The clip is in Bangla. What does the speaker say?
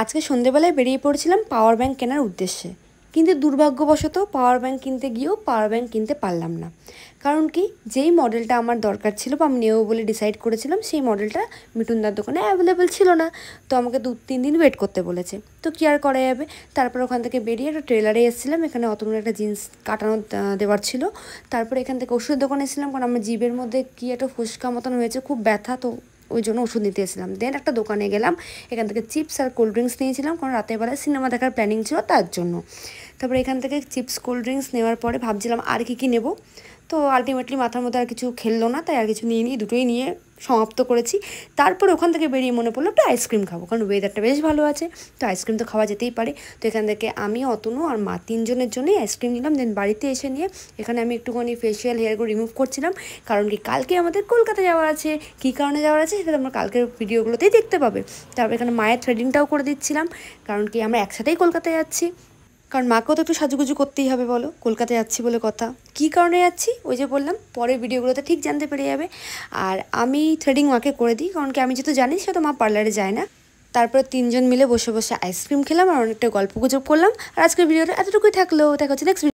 আজকে সন্ধেবেলায় বেরিয়ে পড়েছিলাম পাওয়ার ব্যাংক কেনার উদ্দেশ্যে, কিন্তু দুর্ভাগ্যবশত পাওয়ার ব্যাংক কিনতে গিয়েও পাওয়ার ব্যাংক কিনতে পারলাম না। কারণ কি, যেই মডেলটা আমার দরকার ছিল বা আমি নেবো বলে ডিসাইড করেছিলাম সেই মডেলটা মিঠুনদার দোকানে অ্যাভেলেবেল ছিল না। তো আমাকে 2-3 দিন ওয়েট করতে বলেছে, তো কি আর করা যাবে। তারপর ওখান থেকে বেরিয়ে একটা ট্রেলারে এসেছিলাম, এখানে অতগুলো একটা জিন্স কাটানো দেওয়ার ছিল। তারপর এখান থেকে ওষুধের দোকানে এসেছিলাম, কারণ আমার জিভের মধ্যে কী একটা ফুসকা মতন হয়েছে, খুব ব্যথা, তো ওই জন্য ওষুধ নিতে এসেছিলাম। দেন একটা দোকানে গেলাম, এখান থেকে চিপস আর কোল্ড ড্রিঙ্কস নিয়েছিলাম, কারণ রাতের বেলায় সিনেমা দেখার প্ল্যানিং ছিল তার জন্য। তারপরে এখান থেকে চিপস কোল্ড ড্রিঙ্কস নেওয়ার পরে ভাবছিলাম আর কী নেব, তো আলটিমেটলি মাথার মধ্যে আর কিছু খেললো না, তাই আর কিছু নিয়ে দুটোই নিয়ে সমাপ্ত করেছি। তারপরে ওখান থেকে বেরিয়ে মনে পড়লো একটু আইসক্রিম খাবো, কারণ ওয়েদারটা বেশ ভালো আছে, তো আইসক্রিম তো খাওয়া যেতেই পারে। তো এখান থেকে আমি, অতনু আর মা 3 জনের জন্যই আইসক্রিম নিলাম। দেন বাড়িতে এসে নিয়ে এখানে আমি একটুখানি ফেশিয়াল হেয়ারগুলো রিমুভ করছিলাম, কারণ কি কালকে আমাদের কলকাতা যাওয়ার আছে। কী কারণে যাওয়ার আছে সেটা তোমরা কালকের ভিডিওগুলোতেই দেখতে পাবে। তারপর এখানে মায়ের থ্রেডিংটাও করে দিচ্ছিলাম, কারণ কি আমরা একসাথেই কলকাতায় যাচ্ছি, কারণ মাকেও তো একটু সাজুগুজু করতেই হবে বলো, কলকাতায় যাচ্ছি বলে কথা। কী কারণে যাচ্ছি ওই যে বললাম, পরের ভিডিওগুলোতে ঠিক জানতে পেরে যাবে। আর আমি থ্রেডিং মাকে করে দিই, কারণ কি আমি যেহেতু জানি সে তো মা পার্লারে যায় না। তারপর 3 জন মিলে বসে বসে আইসক্রিম খেলাম আর অনেকটা গল্প গুজব করলাম। আর আজকের ভিডিওটা এতটুকুই থাকলো, দেখা হচ্ছে নেক্সট